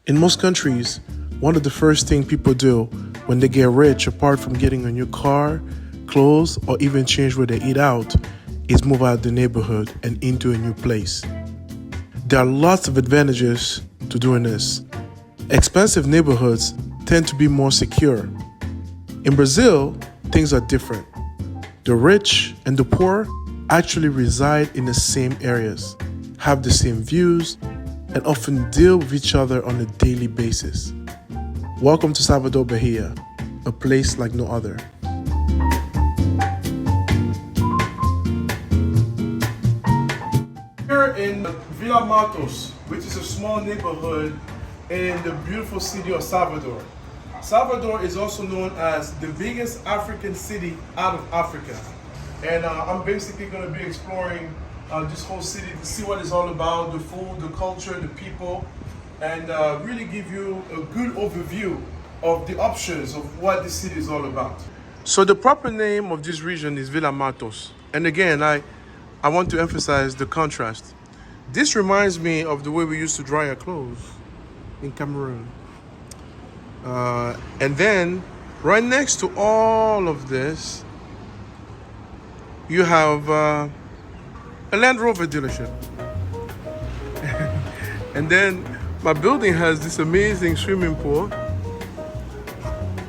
In most countries, one of the first things people do when they get rich, apart from getting a new car, clothes, or even change where they eat out, is move out of the neighborhood and into a new place. There are lots of advantages to doing this. Expensive neighborhoods tend to be more secure. In Brazil, things are different. The rich and the poor actually reside in the same areas, have the same views, and often deal with each other on a daily basis. Welcome to Salvador Bahia, a place like no other. Here in Villa Matos, which is a small neighborhood in the beautiful city of Salvador. Salvador is also known as the biggest African city out of Africa. And I'm basically going to be exploring this whole city to see what it's all about, the food, the culture, the people, and really give you a good overview of the options of what this city is all about. So the proper name of this region is Villa Matos. And again, I want to emphasize the contrast. This reminds me of the way we used to dry our clothes in Cameroon. And then right next to all of this, you have a Land Rover dealership. And then my building has this amazing swimming pool.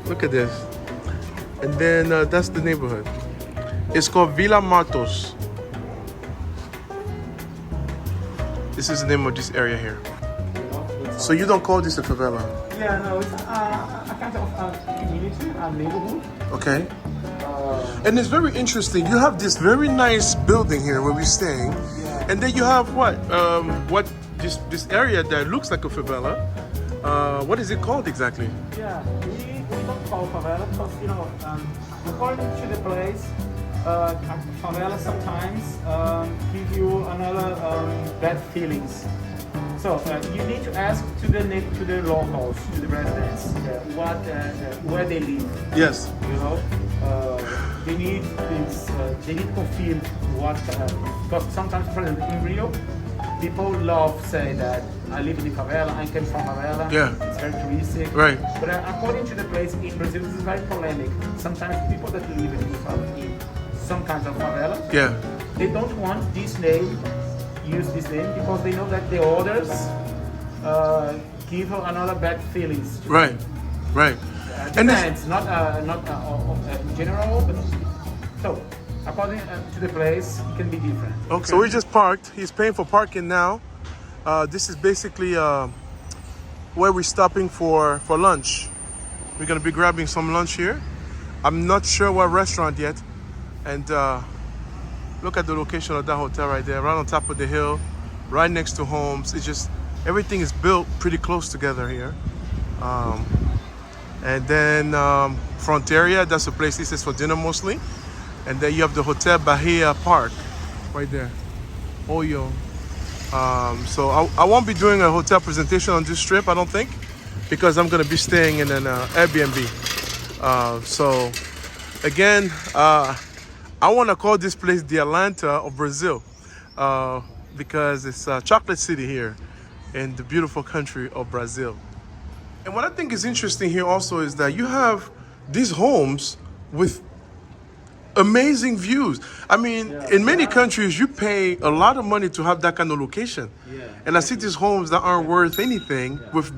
Look at this. And then that's the neighborhood. It's called Villa Matos. This is the name of this area here. So you don't call this a favela? Yeah, no, it's a kind of community, a neighborhood. Okay. And it's very interesting. You have this very nice building here where we're staying, Yeah. and then you have what this area that looks like a favela. What is it called exactly? Yeah, we don't call favela because, according to the place, favela sometimes give you another bad feelings. So you need to ask to the locals, to the residents, where they live. Yes. They need this. They need to feel what. Because sometimes, for example, in Rio, people love say that I live in the favela. I came from favela. Yeah. It's very touristic. Right. But according to the place in Brazil, this is very polemic. Sometimes people that live in some kinds of favela, Yeah. they don't want this name. Use this name because they know that the others give another bad feelings. Right. Right. And it's not in general, but so according to the place, it can be different. Okay. So we just parked. He's paying for parking now. This is basically where we're stopping for lunch. We're gonna be grabbing some lunch here. I'm not sure what restaurant yet, and. Look at the location of that hotel right there, right on top of the hill, right next to homes. It's just, everything is built pretty close together here. And then Fronteria, that's a place this is for dinner mostly. And then you have the Hotel Bahia Park right there, Oyo. So I won't be doing a hotel presentation on this trip, I don't think, because I'm gonna be staying in an Airbnb. So again, I want to call this place the Atlanta of Brazil because it's a chocolate city here in the beautiful country of Brazil. And what I think is interesting here also is that you have these homes with amazing views. I mean, in many countries, you pay a lot of money to have that kind of location. Yeah. And I see these homes that aren't worth anything with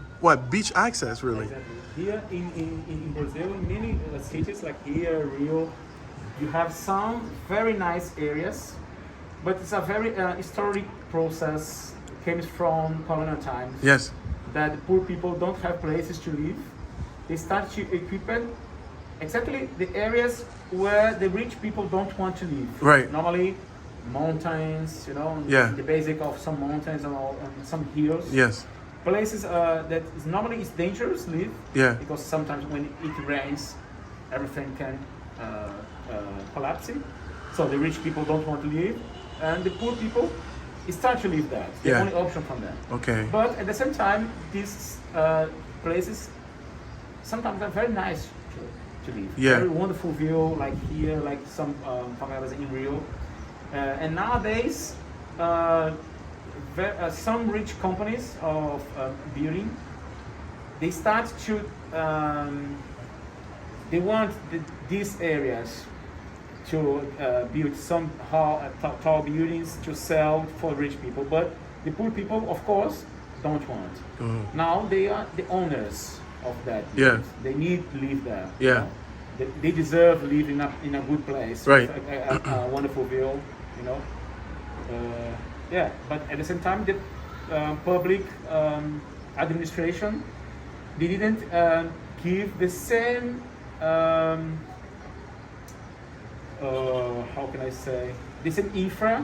beach access, really. Exactly. Here in Brazil, in many cities like here, Rio, you have some very nice areas, but it's a very historic process. Comes from colonial times. Yes. That the poor people don't have places to live. They start to equip exactly the areas where the rich people don't want to live. Right. Normally, mountains, Yeah. the basic of some mountains and some hills. Yes. Places that normally is dangerous to live. Yeah. Because sometimes when it rains, everything can collapsing. So the rich people don't want to live, and the poor people start to live there. The only option from them. Okay. But at the same time, these places sometimes are very nice to live. Yeah. Very wonderful view, like here, like some favelas in Rio. And nowadays, some rich companies of building they start to they want these areas to build some tall buildings to sell for rich people, but the poor people, of course, don't want. Now they are the owners of that. Yeah. They need to live there. Yeah. You know? They deserve living in a good place. Right. With a wonderful view, you know. Yeah, but at the same time, the public administration, they didn't give the same how can I say, the same infra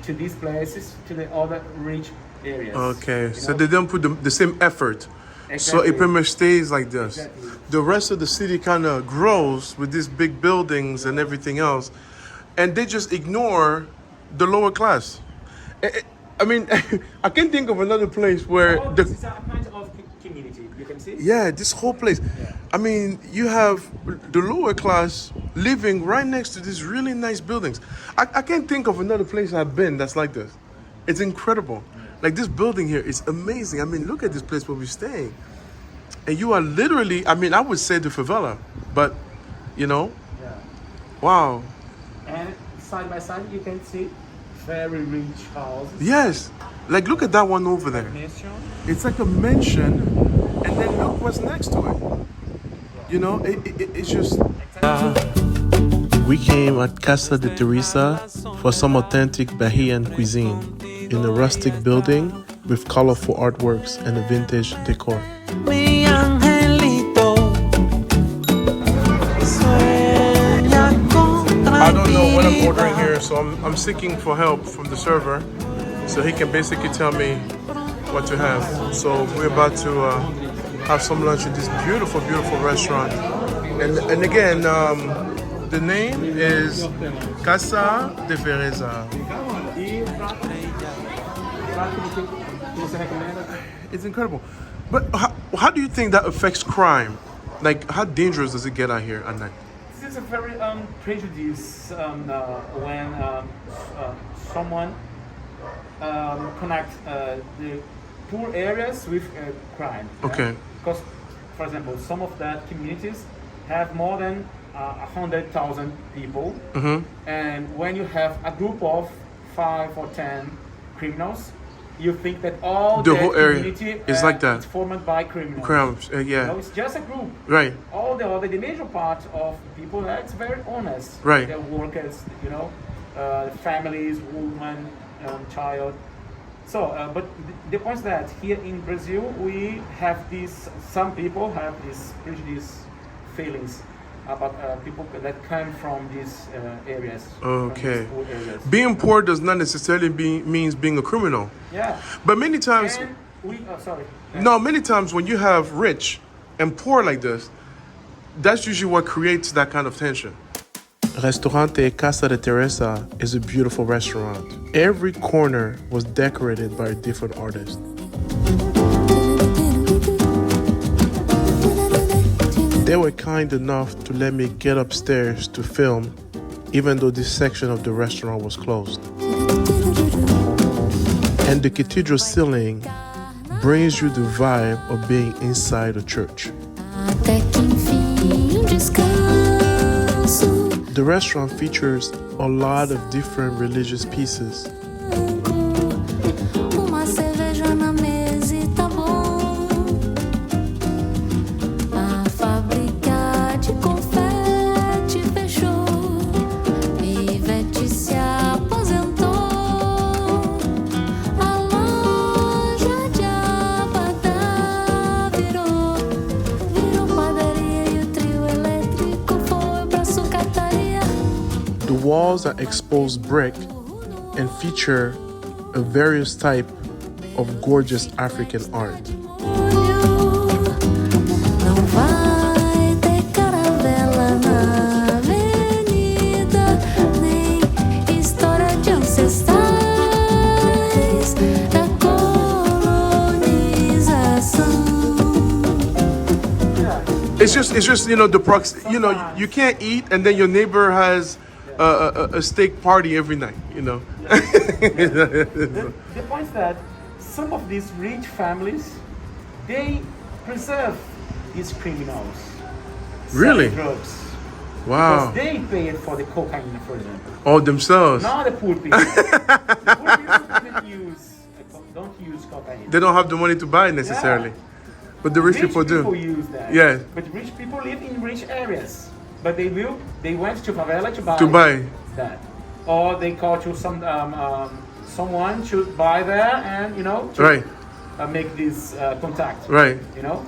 to these places, to the other rich areas. Okay, you so know? they don't put the same effort. Exactly. So it pretty much stays like this. Exactly. The rest of the city kind of grows with these big buildings and everything else, and they just ignore the lower class. I mean, I can't think of another place where Oh, the this is a kind of community, you can see. yeah, this whole place. I mean, you have the lower class living right next to these really nice buildings. I can't think of another place I've been that's like this. It's incredible. Like this building here is amazing. I mean, look at this place where we're staying. And you are literally, I mean, I would say the favela, but you know, Yeah. wow. And side by side, you can see very rich houses. Yes. Like look at that one over there. Mansion. It's like a mansion, and then look what's next to it. You know, it's just. We came at Casa de Teresa for some authentic Bahian cuisine in a rustic building with colorful artworks and a vintage decor. Mi angelito sueña con I don't know what I'm ordering here, so I'm seeking for help from the server so he can basically tell me what to have. So we're about to have some lunch in this beautiful, beautiful restaurant. And again, the name is Casa de Tereza. It's incredible. But how do you think that affects crime? Like, how dangerous does it get out here at night? This is a very prejudice when someone connect the poor areas with crime. Okay. Because, for example, some of that communities have more than 100,000 people, and when you have a group of 5 or 10 criminals, you think that all The that whole area community is like that. It's formed by criminals. Crimes, You know, yeah. it's just a group. Right. All the major part of people that's very honest. Right. They're workers, you know, families, woman, child. So, but the point is that here in Brazil we have this. Some people have these prejudice feelings about people that come from these areas. from Okay. these poor areas. Being poor does not necessarily means being a criminal. Yeah. But many times, And we. Sorry. no, many times when you have rich and poor like this, that's usually what creates that kind of tension. Restaurante Casa de Teresa is a beautiful restaurant. Every corner was decorated by a different artist. They were kind enough to let me get upstairs to film, even though this section of the restaurant was closed. And the cathedral ceiling brings you the vibe of being inside a church. até que enfim descanso. The restaurant features a lot of different religious pieces. Uma cerveja na mesa e tá bom. A fábrica de confete fechou. Ivete se aposentou. A loja de Abadá virou padaria e o trio elétrico foi pra sucataria. The walls are exposed brick and feature a various type of gorgeous African art. Não vai ter caravela na avenida, nem história de ancestrais da colonização. It's just the prox. You can't eat and then your neighbor has a steak party every night. The point is that some of these rich families, they preserve these criminals. Really? selling drugs. Wow. Because they paid for the cocaine, for example. Oh, themselves. Not the poor people. The poor people don't use cocaine. They don't have the money to buy necessarily. But the rich people do. Rich people use that. Yeah. But rich people live in rich areas. But they went to favela To buy. that. Or they call to someone to buy there and, to Right. make this contact. Right.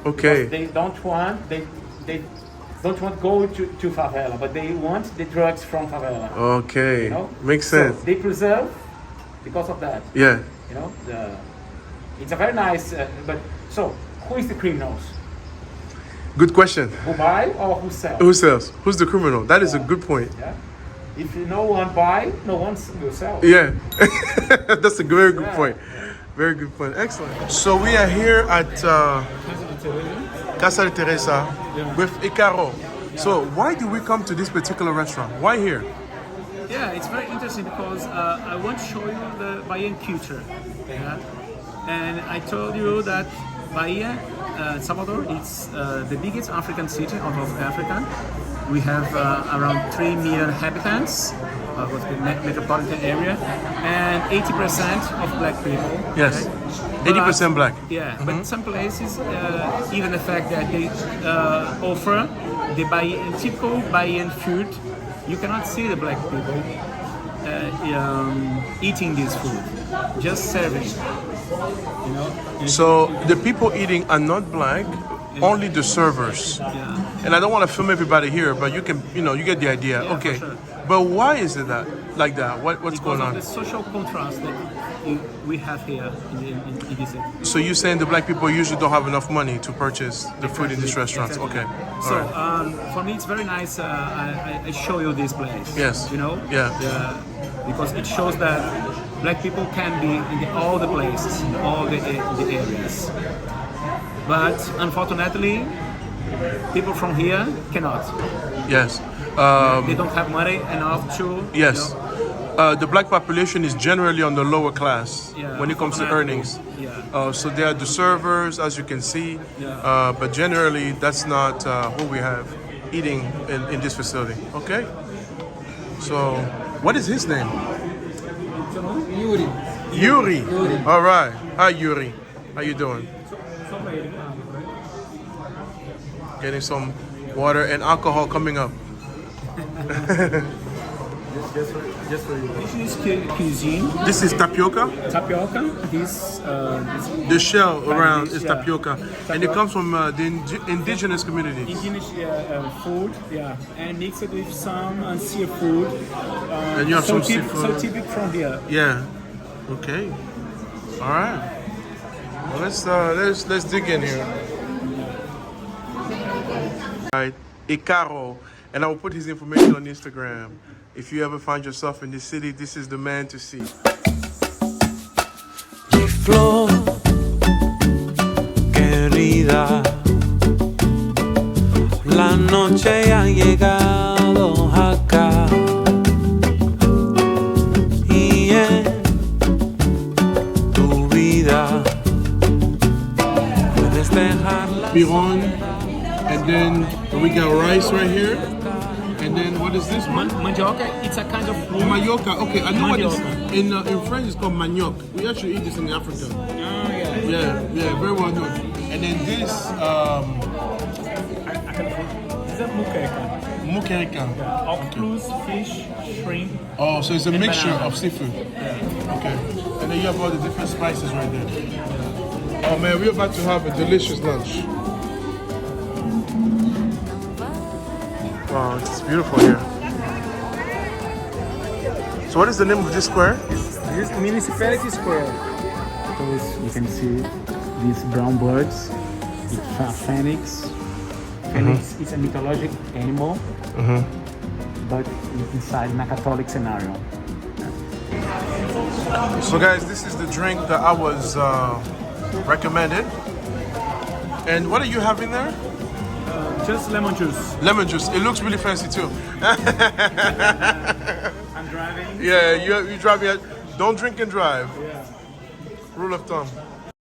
Okay. Because they don't want to go to favela, but they want the drugs from favela. Okay. Makes sense. So they preserve because of that. Yeah. It's a very nice. So who is the criminals? Good question. Who buy or who sell? Who sells? Who's the criminal? That is a good point. Yeah. If no one buy, no one will sell. Yeah. That's a very good point. Very good point. Excellent. So we are here at Casa de Tereza with Icaro. So why do we come to this particular restaurant? Why here? Yeah, it's very interesting because I want to show you the Bahian culture. Yeah? And I told you that Bahia, Salvador, is the biggest African city out of Africa. We have around 3 million inhabitants with the metropolitan area, and 80% of black people. Yes. Okay? 80% black. Yeah, but some places, even the fact that they offer the typical Bahian food, you cannot see the black people eating this food, just serving. So the people eating are not black, only the servers. Yeah. And I don't want to film everybody here, but you can, you get the idea. Yeah, okay. for sure. But why is it like that? What's Because going of on? the social contrast that we have here in this area. So you're saying the black people usually don't have enough money to purchase the food in these restaurants? Exactly. Okay. So All right. for me, it's very nice. I show you this place. Yes. Yeah. Because it shows that black people can be in all the places, in all the areas. But unfortunately, people from here cannot. Yes. They don't have money enough to. Yes. The black population is generally on the lower class when it comes to earnings. Yeah. So they are the servers, as you can see. Yeah. But generally, that's not who we have eating in this facility. Okay. So, what is his name? Yuri. Yuri. All right. Hi, Yuri. How you doing? Getting some water and alcohol coming up. Just for you. This is cuisine. This is tapioca. Tapioca. The shell around is yeah. tapioca, and it comes from the indigenous communities. Indigenous food, and mixed with some seafood. And you have some seafood. So typical from here. Yeah. Okay. All right. Well, let's dig in here. All right, Icaro, and I will put his information on Instagram. If you ever find yourself in this city, this is the man to see. Mi flor querida, la noche ha llegado acá y en tu vida puedes dejarla. Piron, and then we got rice right here. And then what is this one? Mandioca, it's a kind of food. Manioca. Okay, I know what it's Mandioca. in French. It's called manioc. We actually eat this in Africa. Oh, yeah. Yeah, very well known. And then this This is a moqueca. Moqueca. Octopus, fish, shrimp. Oh, so it's a And mixture banana. of seafood. Okay. And then you have all the different spices right there. Oh man, we're about to have a delicious lunch. Wow, it's beautiful here. So what is the name of this square? This is Municipality Square. Because you can see these brown birds. It's a phoenix. Phoenix is a mythological animal, but it's inside in a Catholic scenario. So guys, this is the drink that I was recommended. And what are you having there? Just lemon juice. Lemon juice. It looks really fancy too. I'm driving. Yeah, you drive. Don't drink and drive. Yeah. Rule of thumb.